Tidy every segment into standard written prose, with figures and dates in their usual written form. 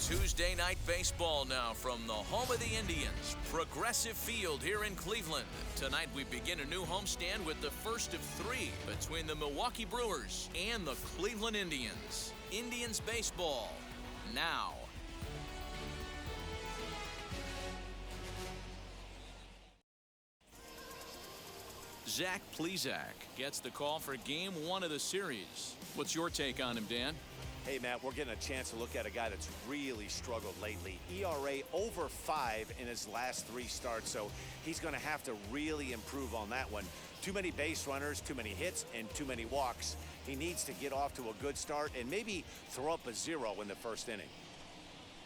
Tuesday night baseball now from the home of the Indians, Progressive Field here in Cleveland. Tonight we begin a new homestand with the first of three between the Milwaukee Brewers and the Cleveland Indians. Indians baseball now. Zach Plesac gets the call for game one of the series. What's your take on him, Dan? Hey, Matt, we're getting a chance to look at a guy that's really struggled lately. ERA over 5 in his last 3 starts, so he's going to have to really improve on that one. Too many base runners, too many hits, and too many walks. He needs to get off to a good start and maybe throw up a 0 in the first inning.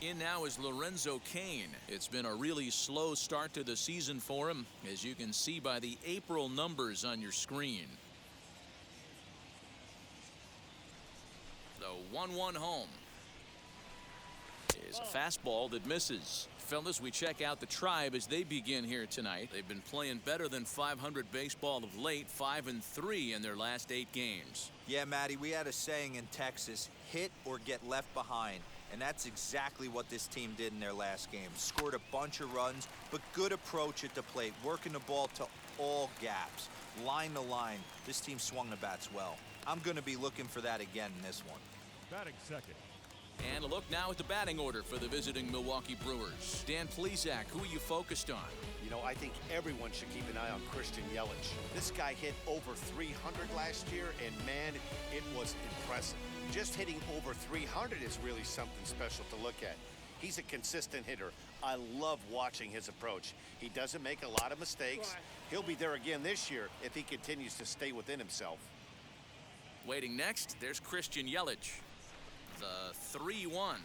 In now is Lorenzo Cain. It's been a really slow start to the season for him, as you can see by the April numbers on your screen. The 1-1 home is a fastball that misses. Fellas, we check out the Tribe as they begin here tonight. They've been playing better than .500 baseball of late, 5-3 in their last 8 games. Yeah, Matty, we had a saying in Texas, hit or get left behind. And that's exactly what this team did in their last game. Scored a bunch of runs, but good approach at the plate, working the ball to all gaps, line to line. This team swung the bats well. I'm going to be looking for that again in this one. Batting second. And a look now at the batting order for the visiting Milwaukee Brewers. Dan Plesac, who are you focused on? You know, I think everyone should keep an eye on Christian Yelich. This guy hit over 300 last year, and man, it was impressive. Just hitting over 300 is really something special to look at. He's a consistent hitter. I love watching his approach. He doesn't make a lot of mistakes. He'll be there again this year if he continues to stay within himself. Waiting next, there's Christian Yelich. The 3-1.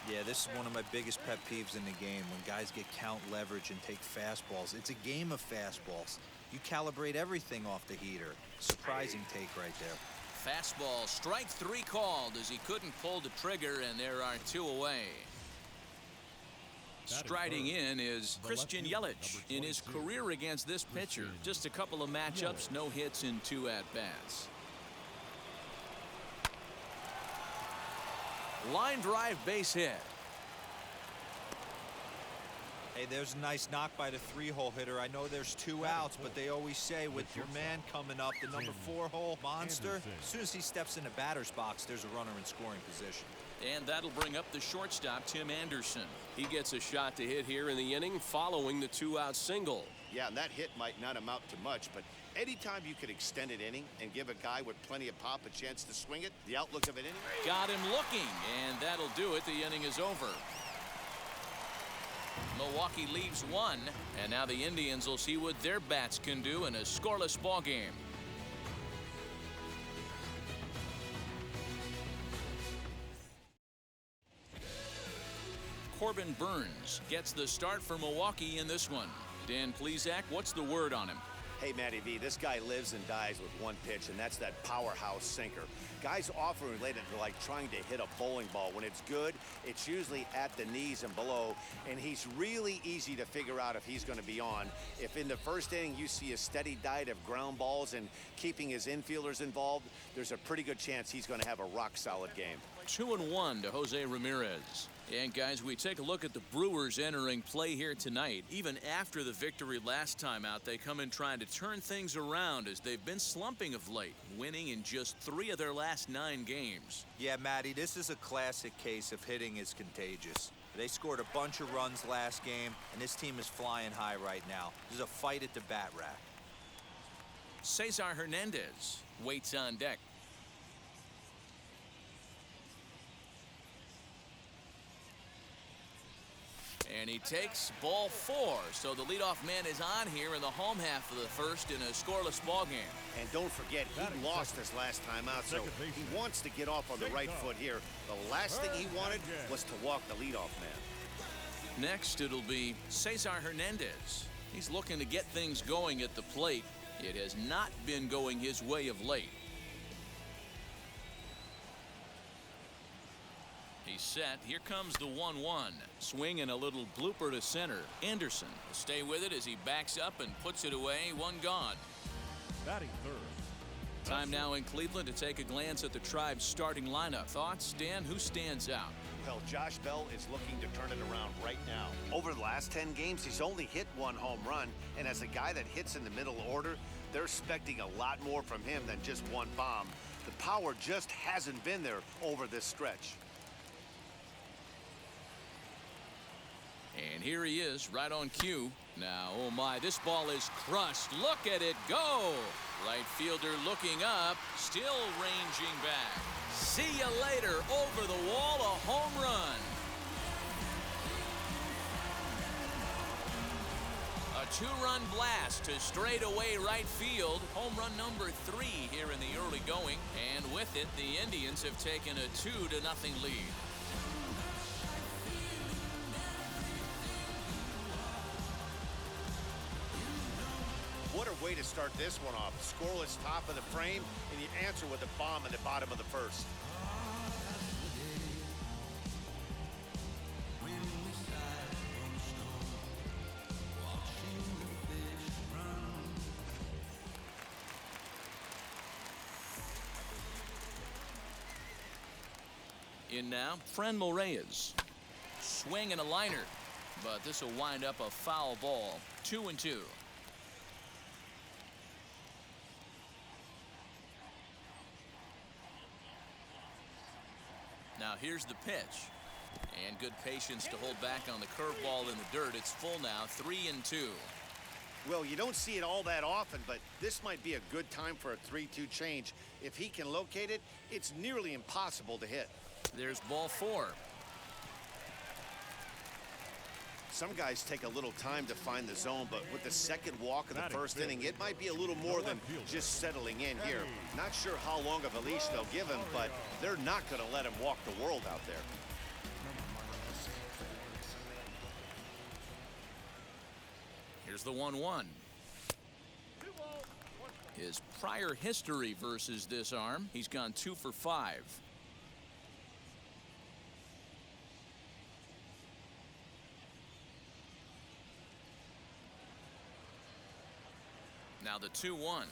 Yeah, this is one of my biggest pet peeves in the game, when guys get count leverage and take fastballs. It's a game of fastballs. You calibrate everything off the heater. Surprising take right there. Fastball, strike 3 called as he couldn't pull the trigger, and there are 2 away. Striding in is Christian Yelich. In his career against this pitcher, just a couple of matchups, no hits in 2 at-bats. Line drive base hit. Hey, there's a nice knock by the 3-hole hitter. I know there's 2 outs, but they always say with your man coming up, the number 4-hole monster, as soon as he steps in the batter's box, there's a runner in scoring position. And that'll bring up the shortstop, Tim Anderson. He gets a shot to hit here in the inning following the 2-out single. Yeah, and that hit might not amount to much, but anytime you could extend an inning and give a guy with plenty of pop a chance to swing it, the outlook of an inning. Got him looking, and that'll do it. The inning is over. Milwaukee leaves 1, and now the Indians will see what their bats can do in a scoreless ball game. Corbin Burns gets the start for Milwaukee in this one. Dan Plesac, what's the word on him? Hey, Matty V, this guy lives and dies with one pitch, and that's that powerhouse sinker. Guys often relate it to like trying to hit a bowling ball. When it's good, it's usually at the knees and below, and he's really easy to figure out if he's going to be on. If in the first inning you see a steady diet of ground balls and keeping his infielders involved, there's a pretty good chance he's going to have a rock-solid game. 2-1 to Jose Ramirez. And guys, we take a look at the Brewers entering play here tonight. Even after the victory last time out, they come in trying to turn things around as they've been slumping of late, winning in just 3 of their last 9 games. Yeah, Matty, this is a classic case of hitting is contagious. They scored a bunch of runs last game, and this team is flying high right now. There's a fight at the bat rack. Cesar Hernandez waits on deck. And he takes ball 4. So the leadoff man is on here in the home half of the first in a scoreless ball game. And don't forget, he lost his last time out, so he wants to get off on the right foot here. The last thing he wanted was to walk the leadoff man. Next, it'll be Cesar Hernandez. He's looking to get things going at the plate. It has not been going his way of late. He's set. Here comes the 1-1. Swing and a little blooper to center. Anderson will stay with it as he backs up and puts it away. 1 gone. Batting third. Time now in Cleveland to take a glance at the Tribe's starting lineup. Thoughts, Dan? Who stands out? Well, Josh Bell is looking to turn it around right now. Over the last 10 games, he's only hit one home run, and as a guy that hits in the middle order, they're expecting a lot more from him than just one bomb. The power just hasn't been there over this stretch. And here he is, right on cue. Now, oh my, this ball is crushed. Look at it go. Right fielder looking up, still ranging back. See you later. Over the wall, a home run. A two-run blast to straightaway right field. Home run number 3 here in the early going. And with it, the Indians have taken a 2-0 lead. What a way to start this one off. Scoreless top of the frame, and you answer with a bomb in the bottom of the first. In now, Franmil Reyes. Swing and a liner, but this will wind up a foul ball. 2-2. Now here's the pitch. And good patience to hold back on the curveball in the dirt. It's full now, 3-2. Well, you don't see it all that often, but this might be a good time for a 3-2 change. If he can locate it, it's nearly impossible to hit. There's ball 4. Some guys take a little time to find the zone, but with the second walk in the first inning, it might be a little more than just settling in here. Not sure how long of a leash they'll give him, but they're not going to let him walk the world out there. Here's the 1-1. His prior history versus this arm, he's gone 2 for 5. Now the 2-1.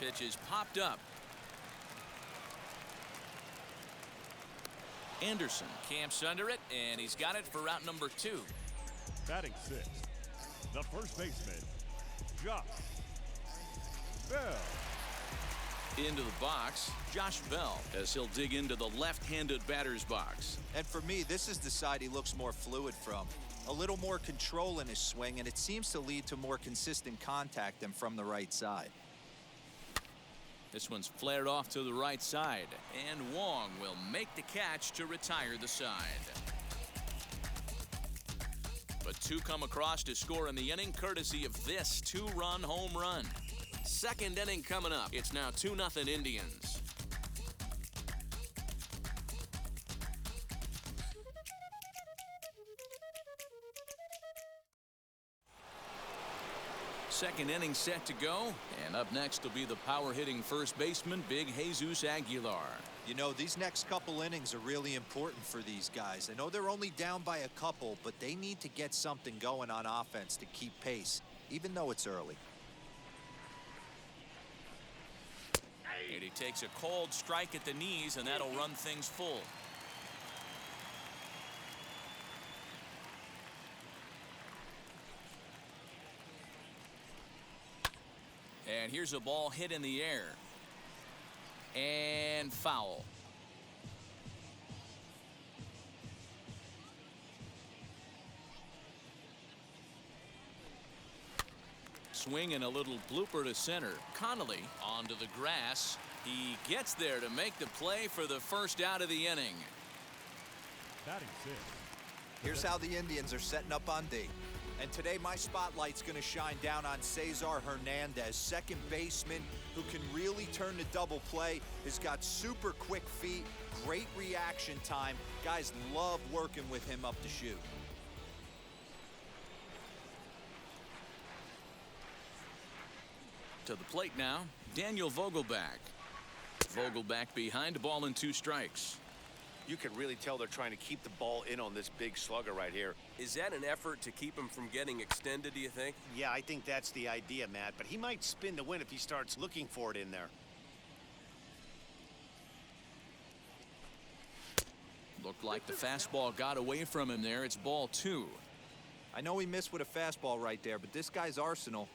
Pitch is popped up. Anderson camps under it, and he's got it for out number 2. Batting 6th, the first baseman, Josh Bell. Into the box, Josh Bell, as he'll dig into the left-handed batter's box. And for me, this is the side he looks more fluid from. A little more control in his swing, and it seems to lead to more consistent contact than from the right side. This one's flared off to the right side, and Wong will make the catch to retire the side. But 2 come across to score in the inning, courtesy of this 2-run home run. Second inning coming up. It's now 2-0 Indians. Second inning set to go, and up next will be the power-hitting first baseman, Big Jesus Aguilar. You know, these next couple innings are really important for these guys. I know they're only down by a couple, but they need to get something going on offense to keep pace, even though it's early. And he takes a cold strike at the knees, and that'll run things full. And here's a ball hit in the air. And foul. Swing and a little blooper to center. Connolly onto the grass. He gets there to make the play for the first out of the inning. Batting 6th. Here's how the Indians are setting up on D. And today my spotlight's going to shine down on Cesar Hernandez, second baseman who can really turn the double play. Has got super quick feet, great reaction time. Guys love working with him up the chute. To the plate now, Daniel Vogelback. Vogelback behind, ball and 2 strikes. You can really tell they're trying to keep the ball in on this big slugger right here. Is that an effort to keep him from getting extended, do you think? Yeah, I think that's the idea, Matt, but he might spin to win if he starts looking for it in there. Looked like the fastball got away from him there. It's ball 2. I know he missed with a fastball right there, but this guy's arsenal,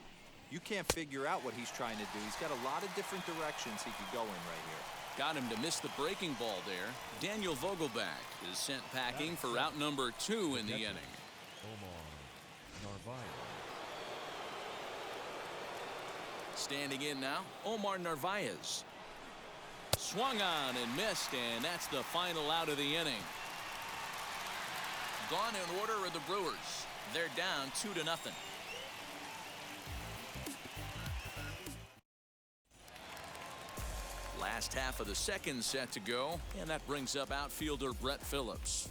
you can't figure out what he's trying to do. He's got a lot of different directions he could go in right here. Got him to miss the breaking ball there. Daniel Vogelback is sent packing for out number 2 in the inning. Standing in now, Omar Narvaez. Swung on and missed, and that's the final out of the inning. Gone in order are the Brewers. They're down 2-0. Last half of the second set to go, and that brings up outfielder Brett Phillips.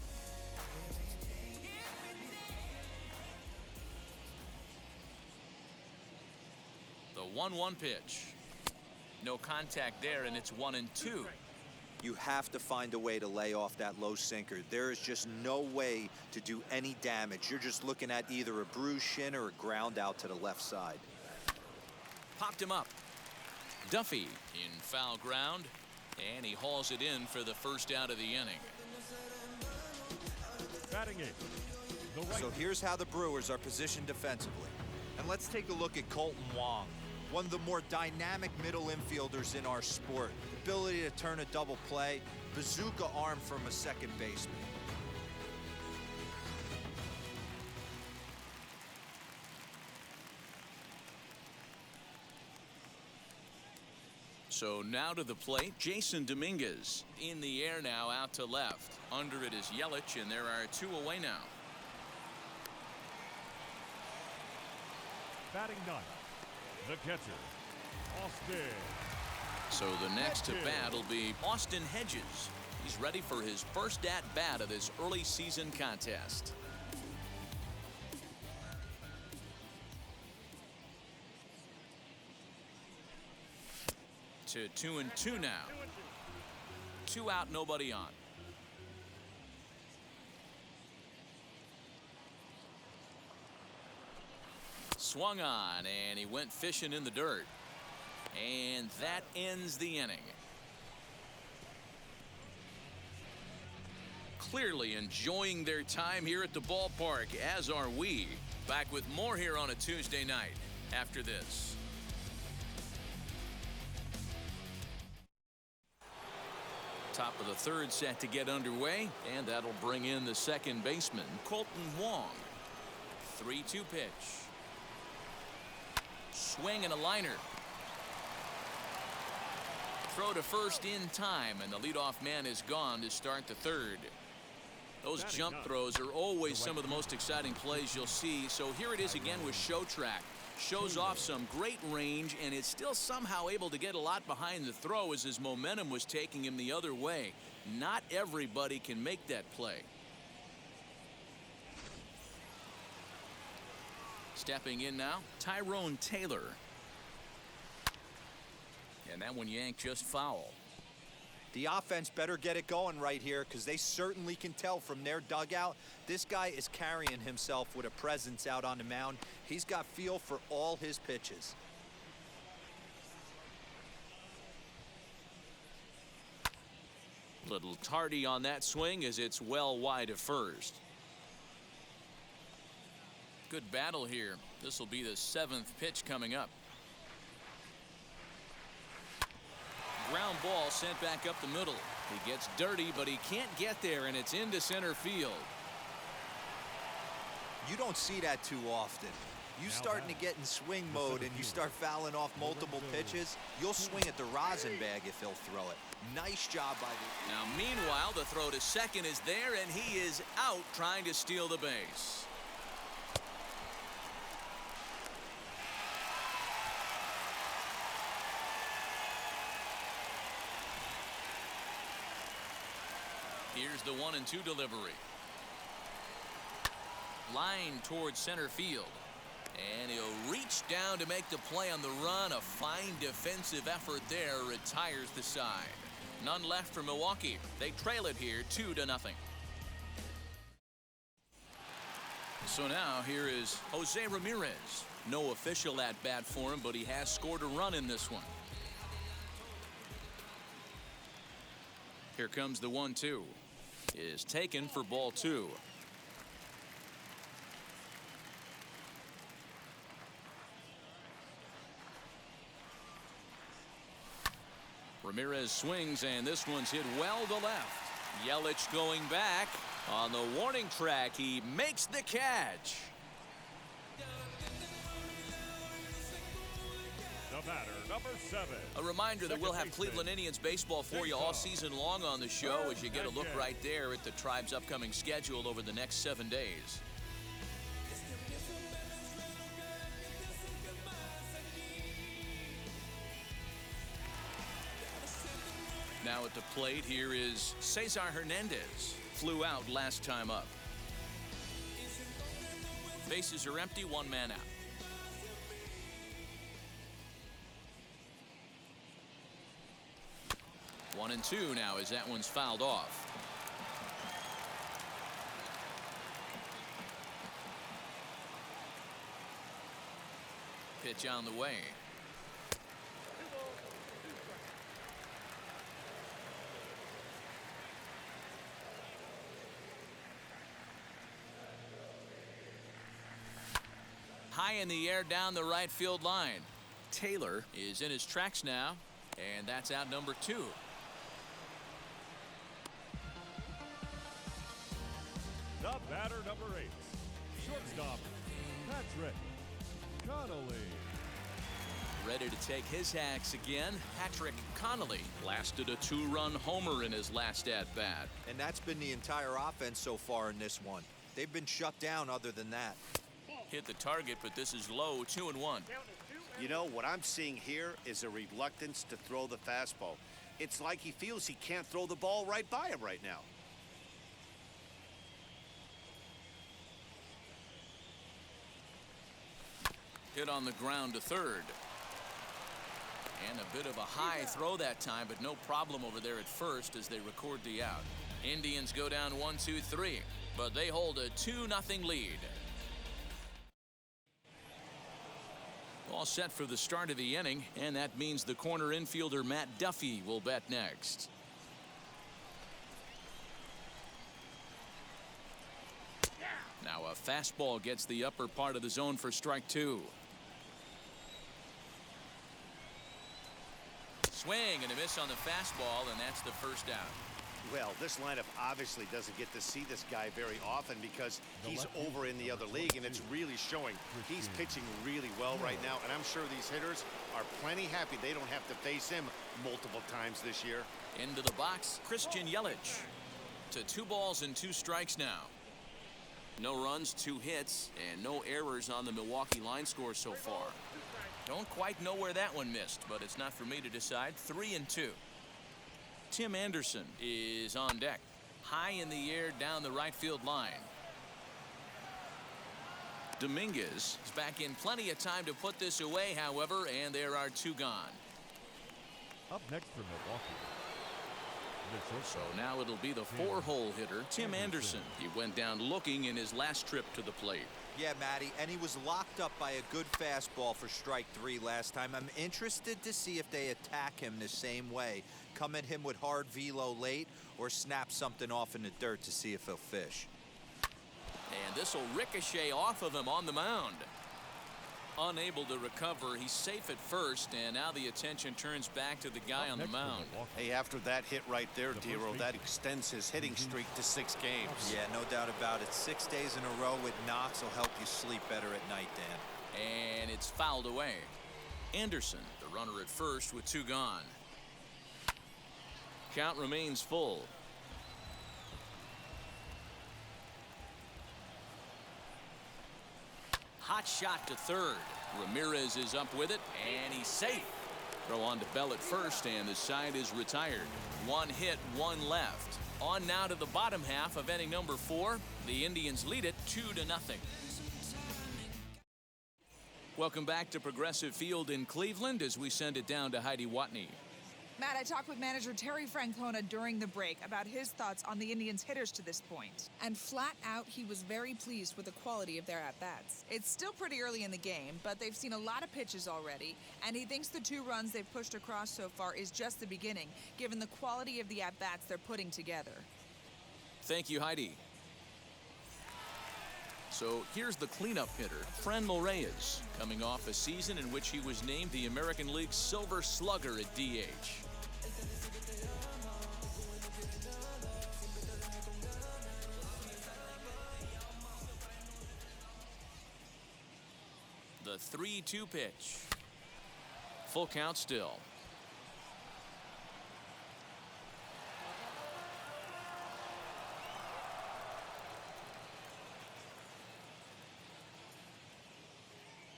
The 1-1 pitch. No contact there, and it's 1-2. You have to find a way to lay off that low sinker. There is just no way to do any damage. You're just looking at either a bruised shin or a ground out to the left side. Popped him up. Duffy in foul ground, and he hauls it in for the first out of the inning. Batting eighth, the right. So here's how the Brewers are positioned defensively. And let's take a look at Colton Wong, one of the more dynamic middle infielders in our sport. Ability to turn a double play, bazooka arm from a second baseman. So now to the plate, Jason Dominguez in the air now, out to left. Under it is Yelich, and there are 2 away now. Batting ninth, the catcher, Austin. So the next to bat will be Austin Hedges. He's ready for his first at bat of this early season contest. To 2-2 now. 2 out, nobody on. Swung on, and he went fishing in the dirt. And that ends the inning. Clearly enjoying their time here at the ballpark, as are we. Back with more here on a Tuesday night after this. Top of the third set to get underway, and that'll bring in the second baseman, Colton Wong. 3-2 pitch. Swing and a liner. Throw to first in time, and the leadoff man is gone to start the third. Those jump throws are always some of the most exciting plays you'll see. So here it is again with Show Track. Shows off some great range, and is still somehow able to get a lot behind the throw as his momentum was taking him the other way. Not everybody can make that play. Stepping in now, Tyrone Taylor. And that one yanked just foul. The offense better get it going right here, because they certainly can tell from their dugout this guy is carrying himself with a presence out on the mound. He's got feel for all his pitches. Little tardy on that swing as it's well wide of first. Good battle here. This will be the 7th pitch coming up. Ground ball sent back up the middle. He gets dirty, but he can't get there, and it's into center field. You don't see that too often. You starting to get in swing mode and you start fouling off multiple pitches, you'll swing at the rosin bag if he'll throw it. Nice job by the... Now, meanwhile, the throw to second is there, and he is out trying to steal the base. Here's the 1-2 delivery. Line towards center field. And he'll reach down to make the play on the run. A fine defensive effort there retires the side. None left for Milwaukee. They trail it here 2-0. So now here is Jose Ramirez. No official at bat for him, but he has scored a run in this one. Here comes the 1-2. Is taken for ball 2. Ramirez swings, and this one's hit well to left. Yelich going back on the warning track. He makes the catch. The batter, number 7. A reminder that we'll have Second baseman, Cleveland Indians baseball for you all season long on the show as you get a look right there at the Tribe's upcoming schedule over the next 7 days. Now at the plate here is Cesar Hernandez. Flew out last time up. Bases are empty, 1 man out. One and 2 now as that one's fouled off. Pitch on the way. High in the air down the right field line. Taylor is in his tracks now, and that's out number 2. The batter, number 8. Shortstop, Patrick Connolly. Ready to take his hacks again. Patrick Connolly lasted a 2-run homer in his last at-bat. And that's been the entire offense so far in this one. They've been shut down other than that. Hit the target, but this is low, 2-1. You know, what I'm seeing here is a reluctance to throw the fastball. It's like he feels he can't throw the ball right by him right now. Hit on the ground to third. And a bit of a high throw that time, but no problem over there at first as they record the out. Indians go down 1-2-3, but they hold a 2-0 lead. All set for the start of the inning, and that means the corner infielder Matt Duffy will bat next. Now a fastball gets the upper part of the zone for strike 2. Swing and a miss on the fastball, and that's the first out. Well, this lineup obviously doesn't get to see this guy very often because he's over in the other league, and it's really showing. He's pitching really well right now, and I'm sure these hitters are plenty happy they don't have to face him multiple times this year. Into the box, Christian Yelich. To 2 balls and 2 strikes now. No runs, 2 hits, and no errors on the Milwaukee line score so far. Don't quite know where that one missed, but it's not for me to decide. 3-2. Tim Anderson is on deck. High in the air down the right field line. Dominguez is back in plenty of time to put this away, however, and there are 2 gone. Up next for Milwaukee. So now it'll be the 4-hole hitter, Tim Anderson. He went down looking in his last trip to the plate. Yeah, Matty, and he was locked up by a good fastball for strike 3 last time. I'm interested to see if they attack him the same way. Come at him with hard velo late or snap something off in the dirt to see if he'll fish. And this will ricochet off of him on the mound. Unable to recover. He's safe at first, and now the attention turns back to the guy on the mound. Hey, after that hit right there, Tiro, that extends his hitting streak to 6 games. Yeah, no doubt about it. 6 days in a row with knocks will help you sleep better at night, Dan. And it's fouled away. Anderson, the runner at first with 2 gone. Count remains full. Hot shot to third. Ramirez is up with it, and he's safe. Throw on to Bell at first, and the side is retired. 1 hit, 1 left. On now to the bottom half of inning number 4. The Indians lead it 2-0. Welcome back to Progressive Field in Cleveland as we send it down to Heidi Watney. Matt, I talked with manager Terry Francona during the break about his thoughts on the Indians' hitters to this point. And flat out, he was very pleased with the quality of their at-bats. It's still pretty early in the game, but they've seen a lot of pitches already, and he thinks the 2 runs they've pushed across so far is just the beginning, given the quality of the at-bats they're putting together. Thank you, Heidi. So here's the cleanup hitter, Franmil Reyes, coming off a season in which he was named the American League's Silver Slugger at DH. The 3-2 pitch. Full count still.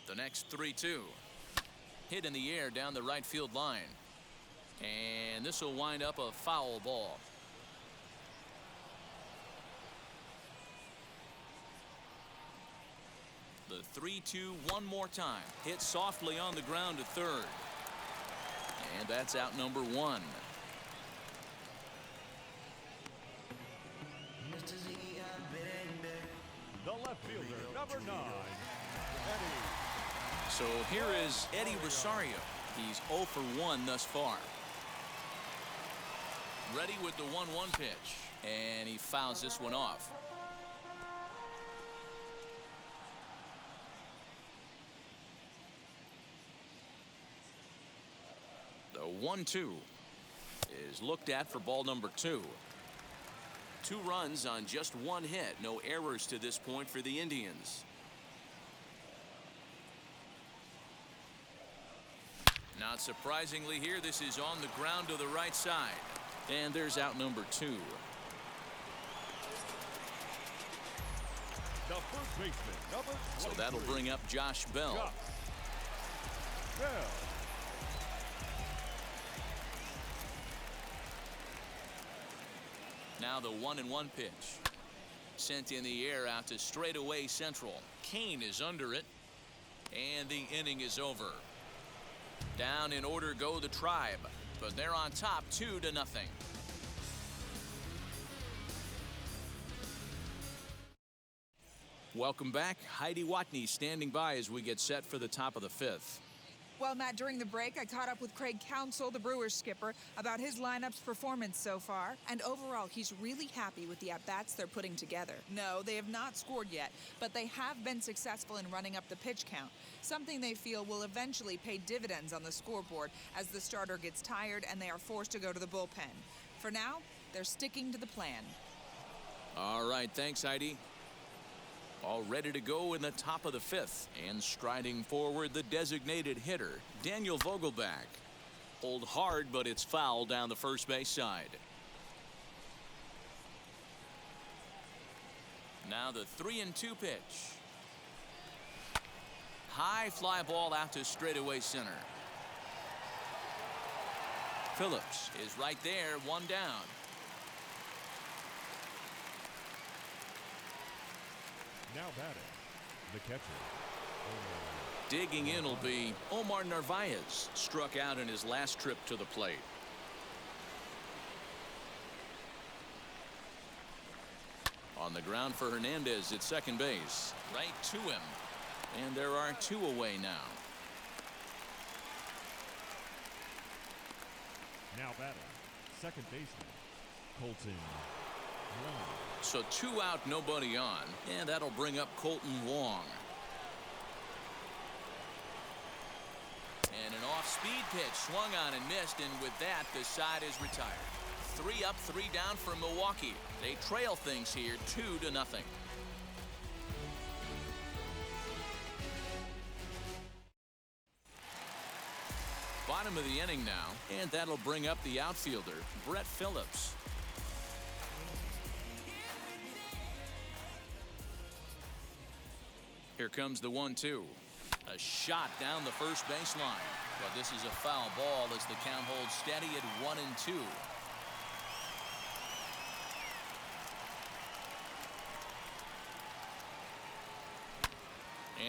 The next 3-2. Hit in the air down the right field line. And this will wind up a foul ball. The 3-2 one more time. Hit softly on the ground to third. And that's out number 1. The left fielder, number 9, Eddie. So here is Eddie Rosario. He's 0 for 1 thus far. Ready with the 1-1 pitch. And he fouls this one off. The 1-2 is looked at for ball number 2. 2 runs on just 1 hit. No errors to this point for the Indians. Not surprisingly here, this is on the ground to the right side. And there's out number 2. The first baseman, number 23. So that'll bring up Josh Bell. Bell. Now the 1-1 pitch. Sent in the air out to straightaway central. Kane is under it. And the inning is over. Down in order go the Tribe, but they're on top 2-0. Welcome back. Heidi Watney standing by as we get set for the top of the 5th. Well, Matt, during the break, I caught up with Craig Counsell, the Brewers skipper, about his lineup's performance so far. And overall, he's really happy with the at-bats they're putting together. No, they have not scored yet, but they have been successful in running up the pitch count, something they feel will eventually pay dividends on the scoreboard as the starter gets tired and they are forced to go to the bullpen. For now, they're sticking to the plan. All right, thanks, Heidi. All ready to go in the top of the 5th. And striding forward, the designated hitter, Daniel Vogelback. Pulled hard, but it's foul down the first base side. Now the 3-2 pitch. High fly ball out to straightaway center. Phillips is right there, 1 down. Now batting, the catcher. Digging in will be Omar Narvaez, struck out in his last trip to the plate. On the ground for Hernandez at second base. Right to him. And there are 2 away now. Now batting, second baseman, Colton Wong. So 2 out, nobody on. And that'll bring up Colton Wong. And an off-speed pitch swung on and missed, and with that, the side is retired. 3 up, 3 down for Milwaukee. They trail things here 2-0. Bottom of the inning now, and that'll bring up the outfielder, Brett Phillips. Here comes the 1-2. A shot down the first baseline, but this is a foul ball as the count holds steady at 1-2.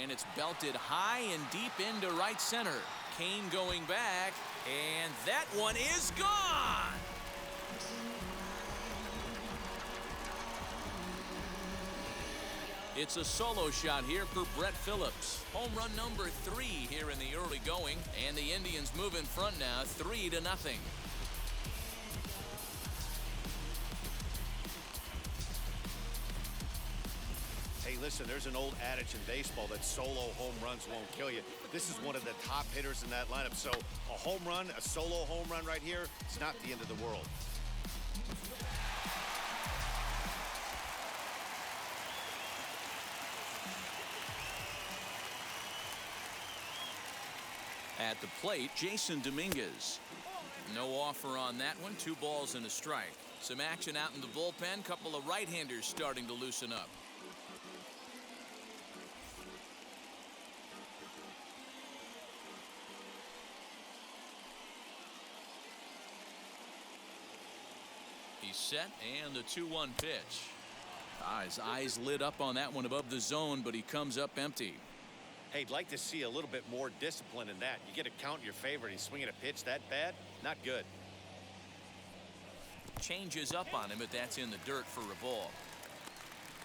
And it's belted high and deep into right center. Kane going back, and that one is gone. It's a solo shot here for Brett Phillips. Home run number 3 here in the early going, and the Indians move in front now 3-0. Hey, listen, there's an old adage in baseball that solo home runs won't kill you. This is one of the top hitters in that lineup. So a home run, a solo home run right here, it's not the end of the world. At the plate, Jason Dominguez. No offer on that one. 2 balls and a strike. Some action out in the bullpen. Couple of right-handers starting to loosen up. He's set, and the 2-1 pitch. His eyes lit up on that one above the zone, but he comes up empty. Hey, I'd like to see a little bit more discipline in that. You get a count in your favor, and he's swinging a pitch that bad? Not good. Changes up on him, but that's in the dirt for a ball.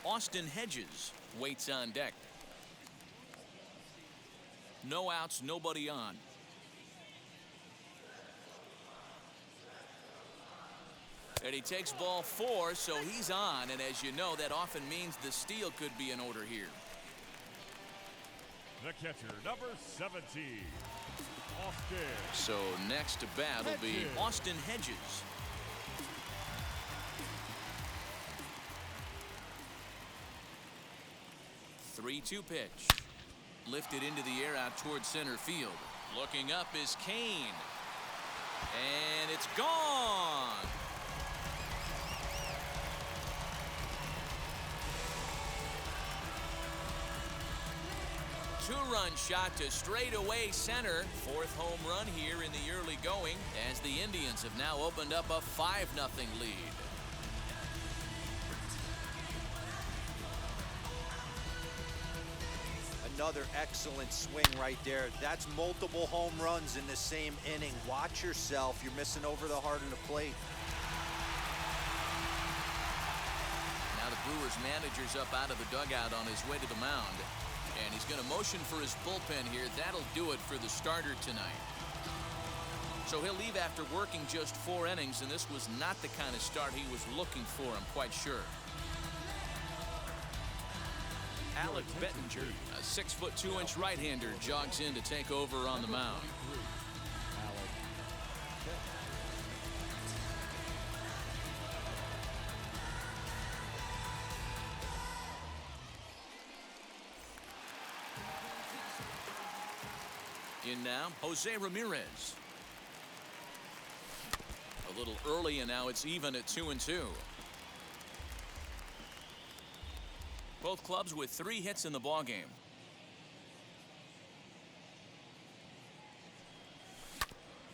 Austin Hedges waits on deck. No outs, nobody on. And he takes ball 4, so he's on, and as you know, that often means the steal could be in order here. The catcher, number 17, Austin. So next to bat will be Austin Hedges. The 3-2 pitch. Lifted into the air out towards center field. Looking up is Kane. And it's gone. Two-run shot to straightaway center. 4th home run here in the early going as the Indians have now opened up a 5-0 lead. Another excellent swing right there. That's multiple home runs in the same inning. Watch yourself. You're missing over the heart of the plate. Now the Brewers manager's up out of the dugout on his way to the mound. And he's going to motion for his bullpen here. That'll do it for the starter tonight. So he'll leave after working just 4 innings, and this was not the kind of start he was looking for, I'm quite sure. Alec Bettinger, a 6'2" right-hander, jogs in to take over on the mound. In now, Jose Ramirez. A little early, and now it's even at 2-2. Both clubs with 3 hits in the ballgame.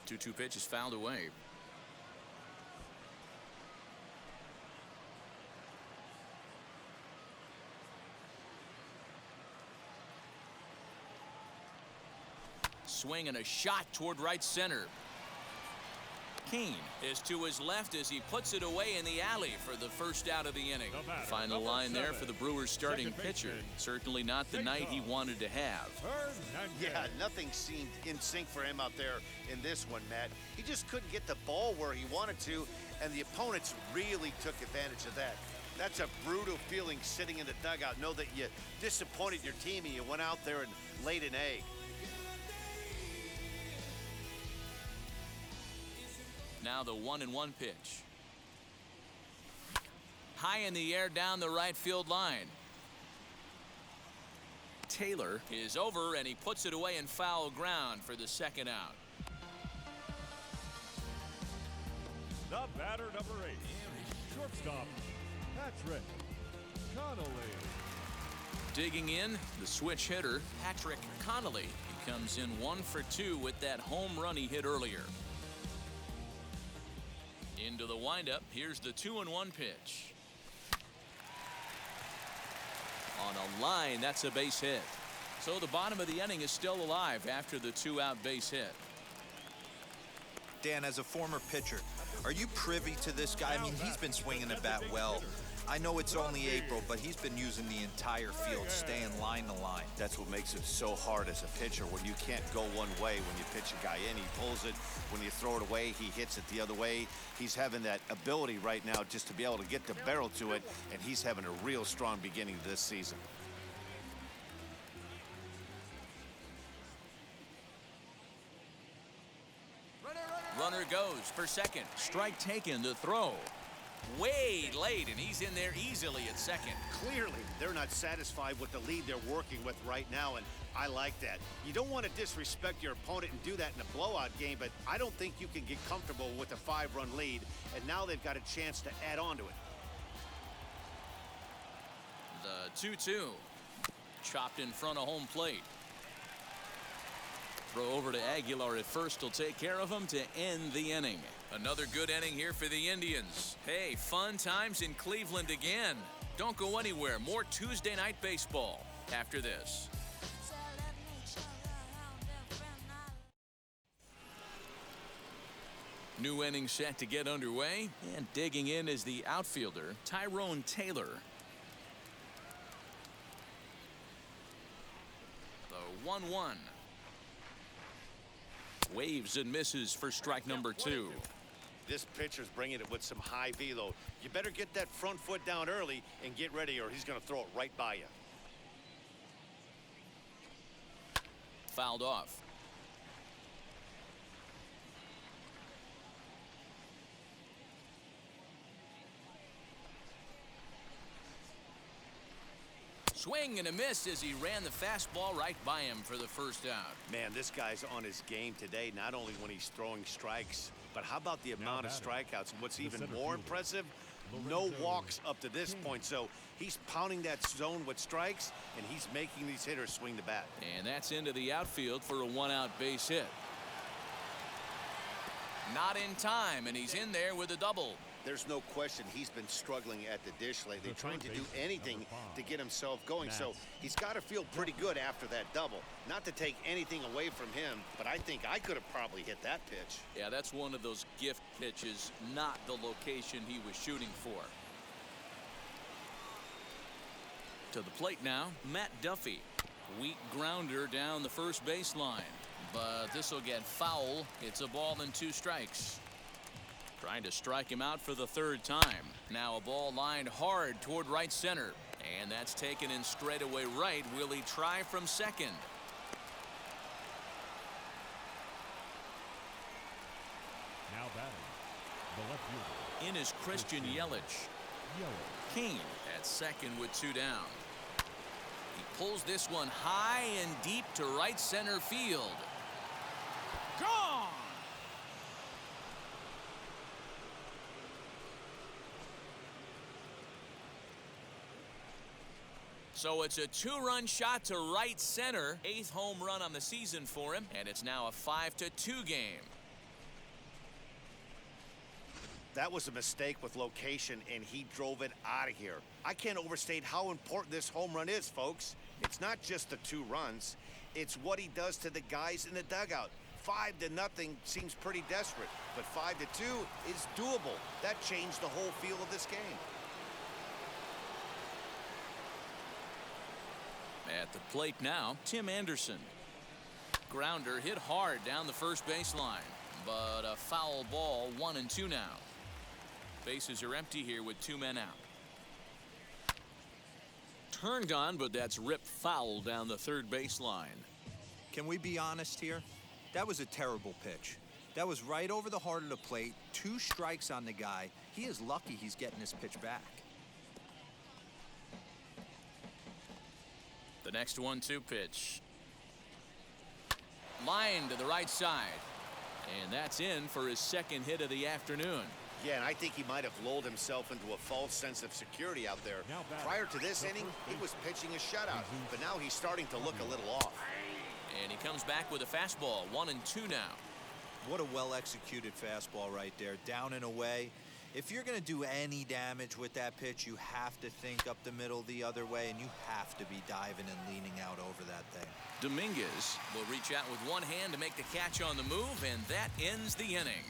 The 2-2 pitch is fouled away. Swing and a shot toward right center. Kane is to his left as he puts it away in the alley for the first out of the inning. Final line there for the Brewers starting pitcher. Certainly not the night he wanted to have. Yeah, nothing seemed in sync for him out there in this one, Matt. He just couldn't get the ball where he wanted to, and the opponents really took advantage of that. That's a brutal feeling sitting in the dugout. Know that you disappointed your team and you went out there and laid an egg. Now the 1-1 pitch. High in the air down the right field line. Taylor is over, and he puts it away in foul ground for the second out. The batter, number 8, shortstop, Patrick Connolly. Digging in, the switch hitter, Patrick Connolly. He comes in 1 for 2 with that home run he hit earlier. Into the windup, here's the 2-1 pitch. On a line, that's a base hit. So the bottom of the inning is still alive after the 2-out base hit. Dan, as a former pitcher, are you privy to this guy? I mean, he's been swinging the bat well. I know it's only April, but he's been using the entire field, staying line to line. That's what makes it so hard as a pitcher, when you can't go one way. When you pitch a guy in, he pulls it. When you throw it away, he hits it the other way. He's having that ability right now just to be able to get the barrel to it, and he's having a real strong beginning to this season. Runner goes for second. Strike taken to throw. Way late, and he's in there easily at second. Clearly, they're not satisfied with the lead they're working with right now, and I like that. You don't want to disrespect your opponent and do that in a blowout game, but I don't think you can get comfortable with a 5-run lead, and now they've got a chance to add on to it. The 2-2. Chopped in front of home plate. Throw over to Aguilar at first will take care of him to end the inning. Another good inning here for the Indians. Hey, fun times in Cleveland again. Don't go anywhere. More Tuesday night baseball after this. New inning set to get underway, and digging in is the outfielder, Tyrone Taylor. The 1-1. Waves and misses for strike number 2. This pitcher's bringing it with some high velo. You better get that front foot down early and get ready, or he's going to throw it right by you. Fouled off. Swing and a miss as he ran the fastball right by him for the first out. Man, this guy's on his game today, not only when he's throwing strikes, but how about the amount of strikeouts? And what's even more impressive, no walks up to this point. So he's pounding that zone with strikes, and he's making these hitters swing the bat. And that's into the outfield for a 1-out base hit. Not in time, and he's in there with a double. There's no question he's been struggling at the dish lately, trying to do anything to get himself going. So he's got to feel pretty good after that double. Not to take anything away from him, but I think I could have probably hit that pitch. Yeah, that's one of those gift pitches, not the location he was shooting for. To the plate now, Matt Duffy. Weak grounder down the first baseline, but this will get foul. It's a ball and 2 strikes. Trying to strike him out for the 3rd time. Now a ball lined hard toward right center. And that's taken in straightaway right. Will he try from second? Now batting, the left fielder. In is Christian Yelich. Kane at second with 2 down. He pulls this one high and deep to right center field. Gone! So it's a 2-run shot to right center. 8th home run on the season for him, and it's now a 5-2 game. That was a mistake with location, and he drove it out of here. I can't overstate how important this home run is, folks. It's not just the 2 runs. It's what he does to the guys in the dugout. 5-0 seems pretty desperate, but 5-2 is doable. That changed the whole feel of this game. At the plate now, Tim Anderson. Grounder hit hard down the first baseline, but a foul ball, 1-2 now. Bases are empty here with 2 men out. Turned on, but that's ripped foul down the 3rd baseline. Can we be honest here? That was a terrible pitch. That was right over the heart of the plate. 2 strikes on the guy. He is lucky he's getting this pitch back. The next 1-2 pitch. Line to the right side. And that's in for his 2nd hit of the afternoon. Yeah, and I think he might have lulled himself into a false sense of security out there. Prior to this inning, he was pitching a shutout, but now he's starting to look a little off. And he comes back with a fastball, 1-2 now. What a well-executed fastball right there. Down and away. If you're going to do any damage with that pitch, you have to think up the middle the other way, and you have to be diving and leaning out over that thing. Dominguez will reach out with one hand to make the catch on the move, and that ends the inning.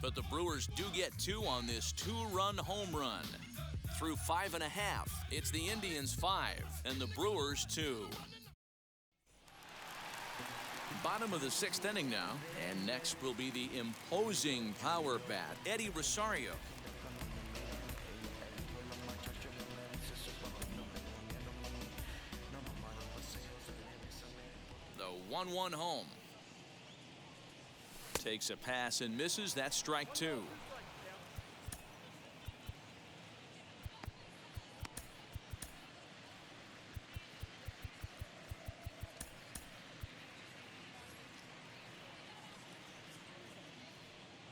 But the Brewers do get 2 on this 2-run home run. Through 5 1/2, it's the Indians 5 and the Brewers 2. Bottom of the 6th inning now, and next will be the imposing power bat, Eddie Rosario. The 1-1 home. Takes a pass and misses. That's strike 2.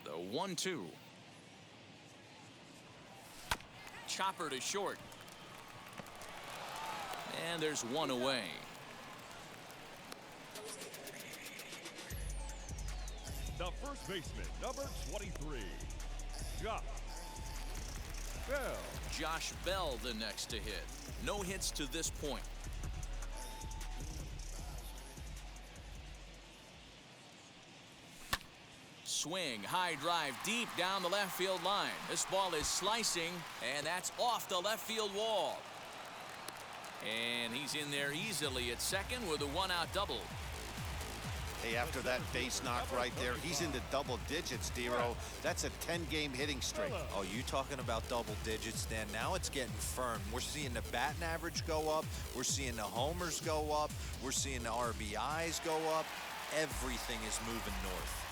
The 1-2. Chopper to short. And there's one away. The first baseman, number 23, Josh Bell. Josh Bell the next to hit. No hits to this point. Swing, high drive, deep down the left field line. This ball is slicing, and that's off the left field wall. And he's in there easily at second with a 1-out double. Hey, after that base knock right there, he's into double digits, Dero. That's a 10-game hitting streak. Oh, you talking about double digits, Dan? Now it's getting firm. We're seeing the batting average go up. We're seeing the homers go up. We're seeing the RBIs go up. Everything is moving north.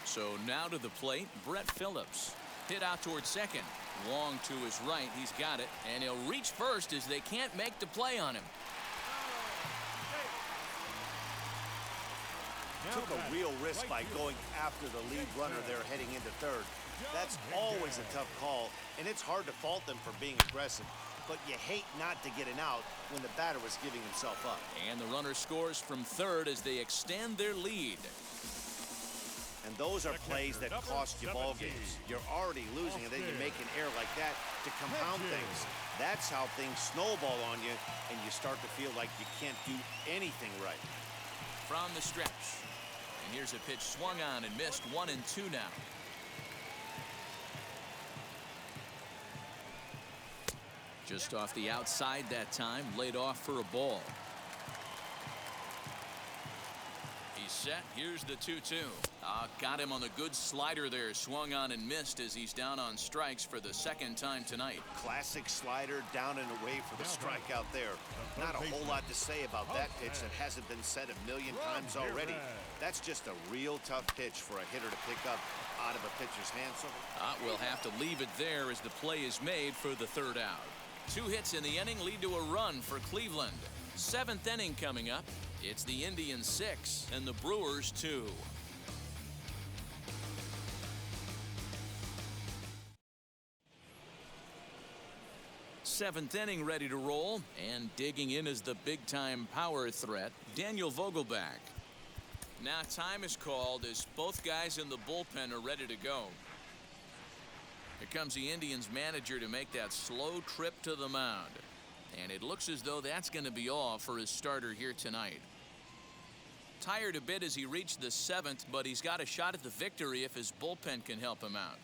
So now to the plate, Brett Phillips. Hit out towards second. Long to his right, he's got it. And he'll reach first as they can't make the play on him. Took a real risk by going after the lead runner there heading into third. That's always a tough call, and it's hard to fault them for being aggressive. But you hate not to get an out when the batter was giving himself up. And the runner scores from third as they extend their lead. And those are plays that cost you ball games. You're already losing, and then you make an error like that to compound things. That's how things snowball on you, and you start to feel like you can't do anything right. From the stretch. And here's a pitch swung on and missed. 1-2 now. Just off the outside that time, laid off for a ball. He's set. Here's the 2-2. Got him on the good slider there. Swung on and missed as he's down on strikes for the second time tonight. Classic slider down and away for the strikeout there. Not a whole lot to say about that pitch that hasn't been said a million times already. That's just a real tough pitch for a hitter to pick up out of a pitcher's hands. We'll have to leave it there as the play is made for the third out. 2 hits in the inning lead to a run for Cleveland. 7th inning coming up. It's the Indians 6 and the Brewers 2. Seventh inning ready to roll, and digging in is the big-time power threat, Daniel Vogelbach. Now time is called as both guys in the bullpen are ready to go. Here comes the Indians manager to make that slow trip to the mound. And it looks as though that's going to be all for his starter here tonight. Tired a bit as he reached the 7th, but he's got a shot at the victory if his bullpen can help him out.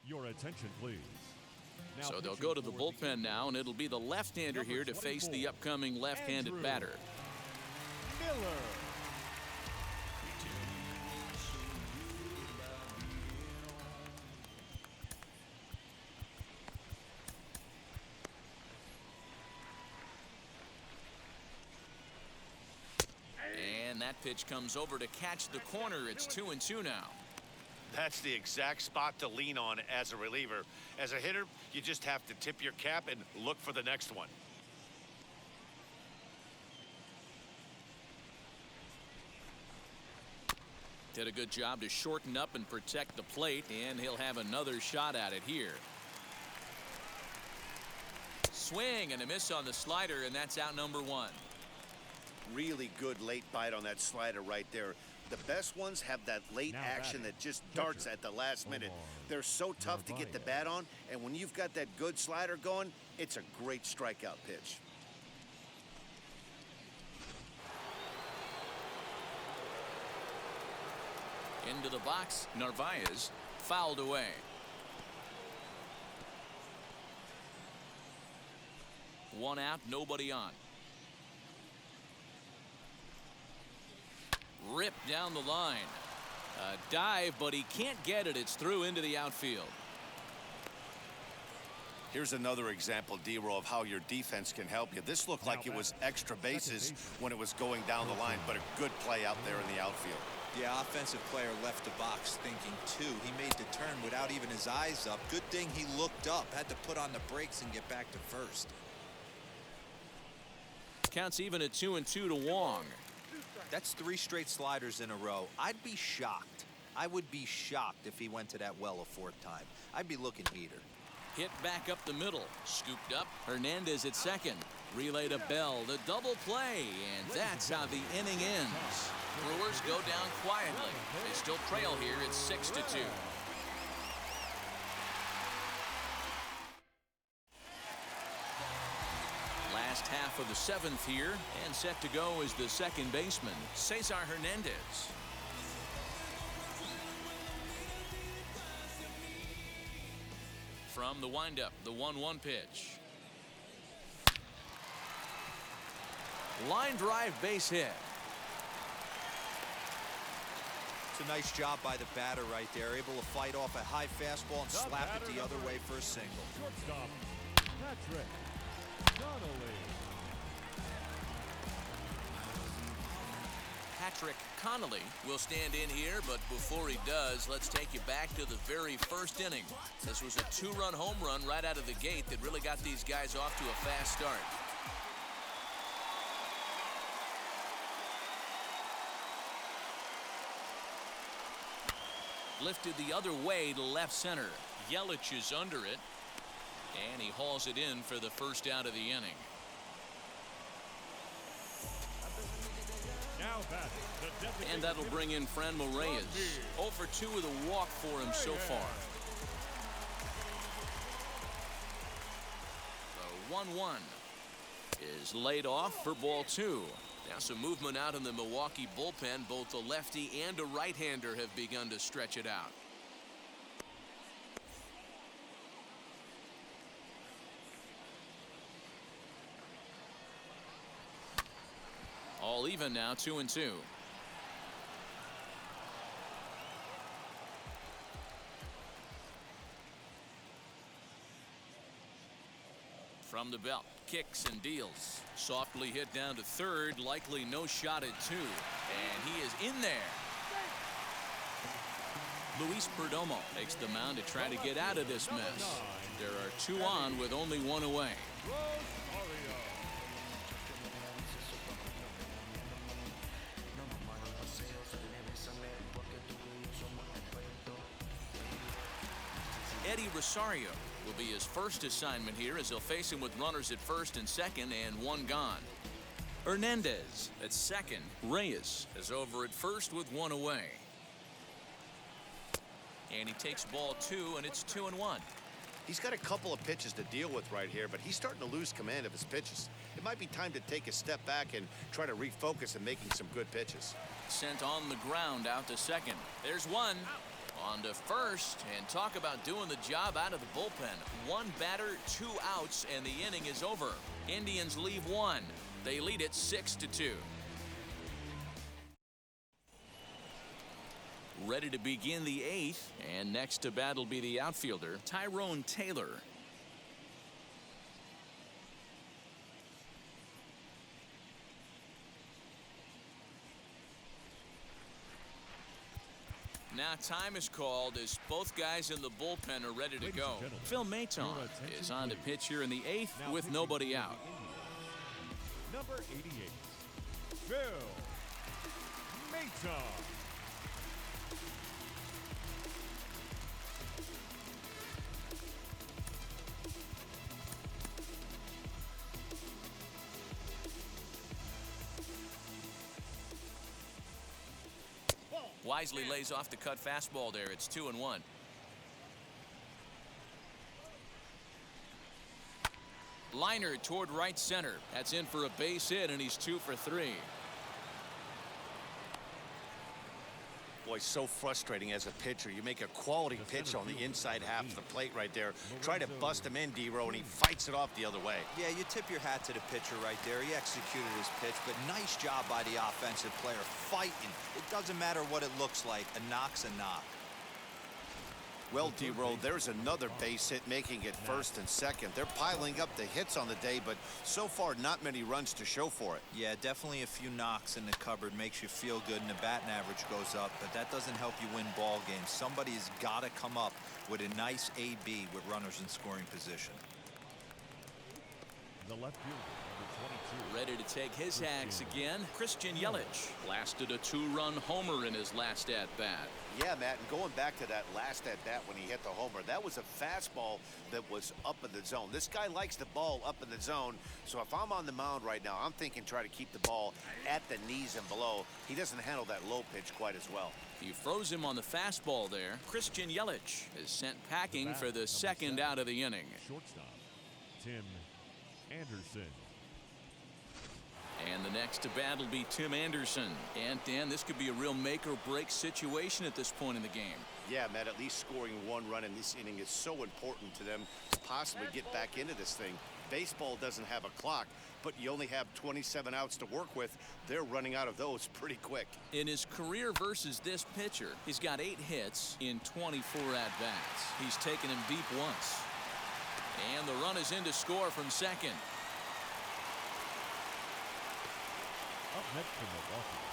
Your attention, please. Now So they'll pitching go to the for bullpen now, and it'll be the left-hander here to face the upcoming left-handed Andrew batter. Miller. And that pitch comes over to catch the corner. It's 2-2 now. That's the exact spot to lean on as a reliever. As a hitter, you just have to tip your cap and look for the next one. Did a good job to shorten up and protect the plate, and he'll have another shot at it here. Swing and a miss on the slider, and that's out number one. Really good late bite on that slider right there. The best ones have that late action that just darts at the last minute. They're so tough to get the bat on, and when you've got that good slider going, it's a great strikeout pitch. Into the box, Narvaez fouled away. One out, nobody on. Ripped down the line. A dive, but he can't get it. It's through into the outfield. Here's another example, D-Row, of how your defense can help you. This looked like it was extra bases when it was going down the line, but a good play out there in the outfield. Yeah, offensive player left the box thinking two. He made the turn without even his eyes up. Good thing he looked up, had to put on the brakes and get back to first. Counts even at 2-2 to Wong. That's 3 straight sliders in a row. I'd be shocked. I would be shocked if he went to that well a 4th time. I'd be looking heater. Hit back up the middle. Scooped up. Hernandez at second. Relay to Bell. The double play. And that's how the inning ends. Brewers go down quietly. They still trail here at 6-2. Last half of the 7th here, and set to go is the second baseman, Cesar Hernandez. From the windup, the 1-1 pitch. Line drive base hit. It's a nice job by the batter right there, able to fight off a high fastball and slap it the other way for a single. Shortstop, Patrick Connolly. Patrick Connolly will stand in here, but before he does, let's take you back to the very first inning. This was a 2-run home run right out of the gate that really got these guys off to a fast start. Lifted the other way to left center. Yelich is under it, and he hauls it in for the first out of the inning. Now batting, the designated And that'll bring in Franmil Reyes. 0 for 2 with a walk for him so far. The 1-1 is laid off for ball 2. Now some movement out in the Milwaukee bullpen. Both a lefty and a right-hander have begun to stretch it out. All even now, 2-2. From the belt, kicks and deals. Softly hit down to third, likely no shot at 2. And he is in there. Luis Perdomo takes the mound to try to get out of this mess. There are 2 on with only 1 away. Eddie Rosario will be his first assignment here, as he'll face him with runners at first and second and 1 gone. Hernandez at second. Reyes is over at first with 1 away. And he takes ball 2, and it's 2-1. He's got a couple of pitches to deal with right here, but he's starting to lose command of his pitches. It might be time to take a step back and try to refocus and making some good pitches. Sent on the ground out to second. There's 1. On to first, and talk about doing the job out of the bullpen. 1 batter, 2 outs, and the inning is over. Indians leave 1. They lead it 6-2. Ready to begin the 8th, and next to bat will be the outfielder, Tyrone Taylor. Now time is called as both guys in the bullpen are ready to go. Phil Maton is on to pitch here in the 8th with nobody out. Number 88, Phil Maton. wisely lays off the cut fastball there. It's 2-1. Liner toward right center. That's in for a base hit, and he's 2 for 3. Boy, so frustrating as a pitcher. You make a quality pitch on the inside half of the plate right there. Try to bust him in, D-Row, and he fights it off the other way. Yeah, you tip your hat to the pitcher right there. He executed his pitch, but nice job by the offensive player fighting. It doesn't matter what it looks like. A knock's a knock. Well, D-Row, there's another base hit making it first and second. They're piling up the hits on the day, but so far not many runs to show for it. Yeah, definitely a few knocks in the cupboard makes you feel good, and the batting average goes up, but that doesn't help you win ball games. Somebody's got to come up with a nice AB with runners in scoring position. The left fielder, number 22. Ready to take his hacks again. Christian Yelich blasted a 2-run homer in his last at-bat. Yeah, Matt, and going back to that last at-bat when he hit the homer, that was a fastball that was up in the zone. This guy likes the ball up in the zone, so if I'm on the mound right now, I'm thinking try to keep the ball at the knees and below. He doesn't handle that low pitch quite as well. He froze him on the fastball there. Christian Yelich is sent packing for the second out of the inning. Shortstop, Tim Anderson. And the next to bat will be Tim Anderson. And Dan, this could be a real make or break situation at this point in the game. Yeah, Matt, at least scoring 1 run in this inning is so important to them to possibly get back into this thing. Baseball doesn't have a clock, but you only have 27 outs to work with. They're running out of those pretty quick. In his career versus this pitcher, he's got 8 hits in 24 at-bats. He's taken him deep once. And the run is in to score from second. Up next from Milwaukee,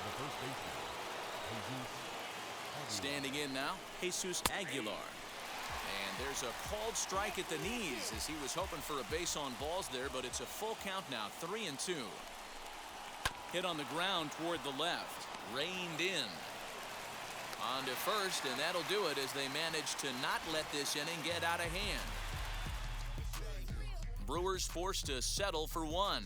the first baseman, Jesus Aguilar. Standing in now, Jesus Aguilar. And there's a called strike at the knees as he was hoping for a base on balls there, but it's a full count now, 3-2. Hit on the ground toward the left, reined in. On to first, and that'll do it as they manage to not let this inning get out of hand. Brewers forced to settle for 1.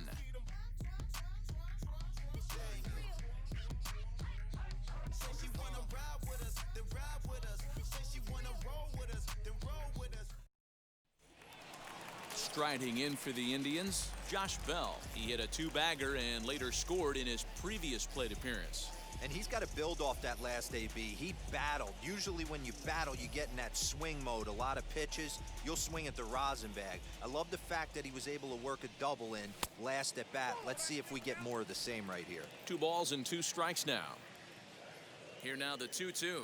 Striding in for the Indians, Josh Bell. He hit a 2-bagger and later scored in his previous plate appearance. And he's got to build off that last AB. He battled. Usually when you battle, you get in that swing mode. A lot of pitches, you'll swing at the rosin bag. I love the fact that he was able to work a double in last at bat. Let's see if we get more of the same right here. 2 balls and 2 strikes now. Here now the 2-2.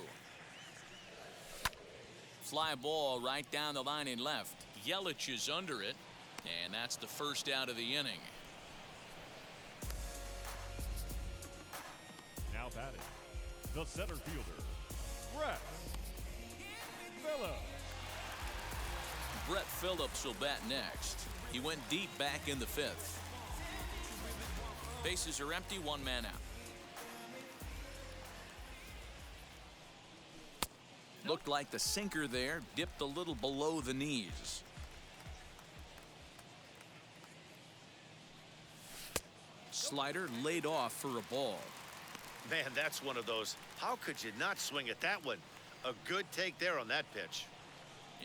Fly ball right down the line in left. Yelich is under it, and that's the first out of the inning. Now batting, the center fielder, Brett Phillips. Brett Phillips will bat next. He went deep back in the 5th. Bases are empty, 1 man out. Looked like the sinker there dipped a little below the knees. Slider laid off for a ball. Man, that's one of those. How could you not swing at that one? A good take there on that pitch.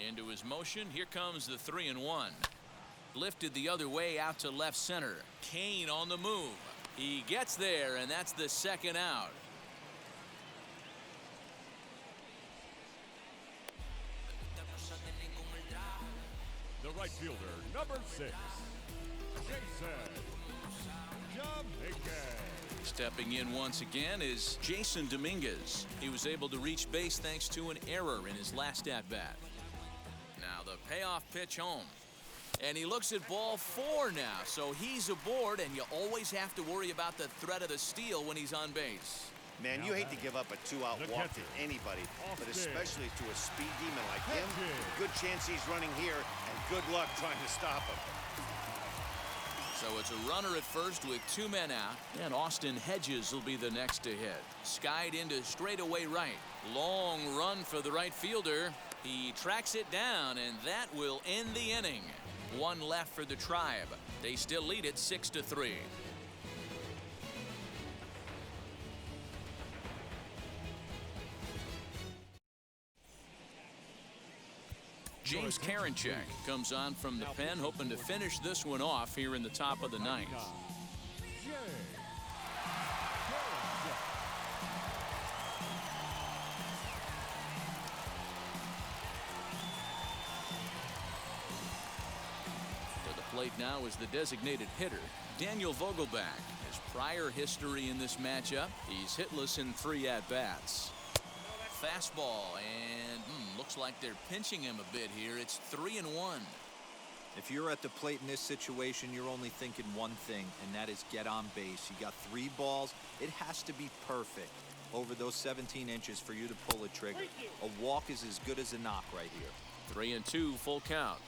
Into his motion, here comes the 3-1. Lifted the other way out to left center. Kane on the move. He gets there, and that's the second out. The right fielder, number 6, Jason Dominguez. Stepping in once again is Jason Dominguez. He was able to reach base thanks to an error in his last at-bat. Now the payoff pitch home. And he looks at ball 4 now, so he's aboard, and you always have to worry about the threat of the steal when he's on base. Man, you hate to give up a 2-out walk to anybody, but especially to a speed demon like him. Good chance he's running here, and good luck trying to stop him. So it's a runner at first with 2 men out, and Austin Hedges will be the next to hit. Skied into straightaway right. Long run for the right fielder. He tracks it down, and that will end the inning. 1 left for the Tribe. They still lead it 6-3. James Karinchak comes on from the pen, hoping to finish this one off here in the top of the ninth. To the plate now is the designated hitter, Daniel Vogelback. His prior history in this matchup, he's hitless in 3 at-bats. Fastball, and looks like they're pinching him a bit here. It's 3-1. If you're at the plate in this situation, you're only thinking one thing, and that is get on base. You got 3 balls. It has to be perfect over those 17 inches for you to pull a trigger. A walk is as good as a knock right here. 3-2, full count.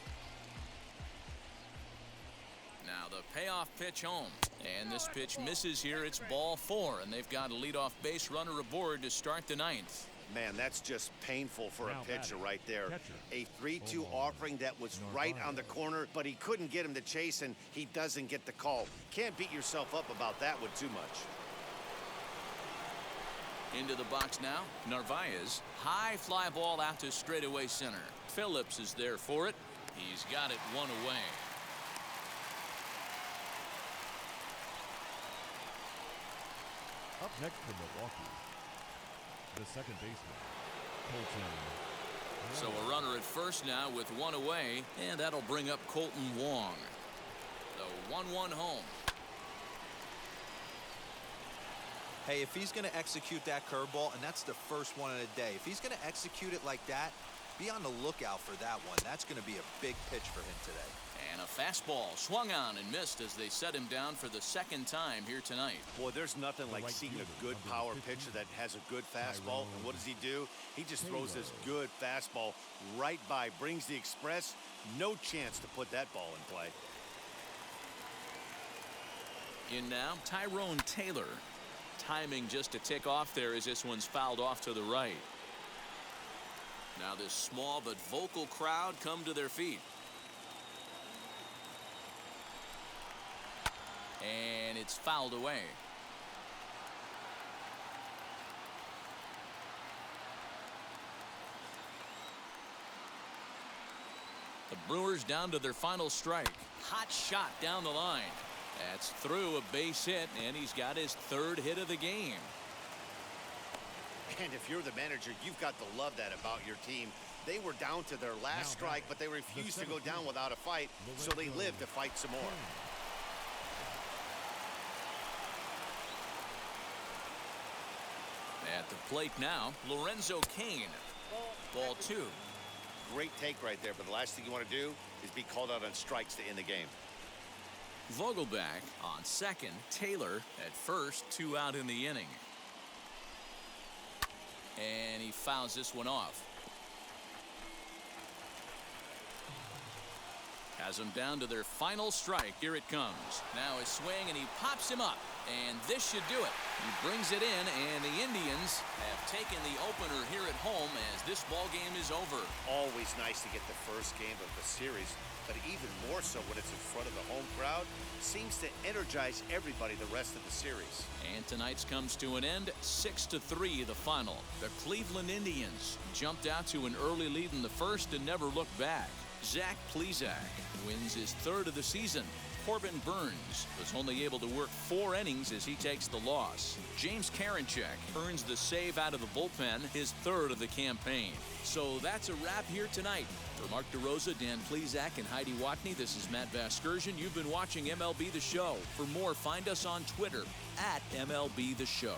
Now the payoff pitch home, and this pitch misses here. It's ball 4, and they've got a leadoff base runner aboard to start the 9th. Man, that's just painful for a pitcher right there. A 3-2 offering that was right on the corner, but he couldn't get him to chase, and he doesn't get the call. Can't beat yourself up about that one too much. Into the box now, Narvaez. High fly ball out to straightaway center. Phillips is there for it. He's got it 1 away. Up next for Milwaukee, the second baseman, Colton. So a runner at first now with 1 away, and that'll bring up Colton Wong. The 1-1 home. Hey, if he's going to execute that curveball, and that's the first one of the day, if he's going to execute it like that, be on the lookout for that one. That's going to be a big pitch for him today. And a fastball swung on and missed as they set him down for the 2nd time here tonight. Boy, there's nothing like seeing a good power pitcher that has a good fastball. And what does he do? He just throws this good fastball right by, brings the express. No chance to put that ball in play. In now, Tyrone Taylor. Timing just a tick off there as this one's fouled off to the right. Now this small but vocal crowd come to their feet. And it's fouled away. The Brewers down to their final strike. Hot shot down the line. That's through, a base hit, and he's got his 3rd hit of the game. And if you're the manager, you've got to love that about your team. They were down to their last strike, but they refused to go down without a fight, so they lived to fight some more. At the plate now, Lorenzo Cain. Ball 2. Great take right there, but the last thing you want to do is be called out on strikes to end the game. Vogelback on second. Taylor at first. 2 out in the inning. And he fouls this one off. Has them down to their final strike. Here it comes. Now a swing, and he pops him up. And this should do it. He brings it in, and the Indians have taken the opener here at home as this ball game is over. Always nice to get the first game of the series, but even more so when it's in front of the home crowd. Seems to energize everybody the rest of the series. And tonight's comes to an end. 6-3 the final. The Cleveland Indians jumped out to an early lead in the first and never looked back. Zach Plesac wins his 3rd of the season. Corbin Burns was only able to work 4 innings as he takes the loss. James Karinchak earns the save out of the bullpen, his 3rd of the campaign. So that's a wrap here tonight. For Mark DeRosa, Dan Plesac, and Heidi Watney, this is Matt Vasgersian. You've been watching MLB The Show. For more, find us on Twitter @MLB The Show.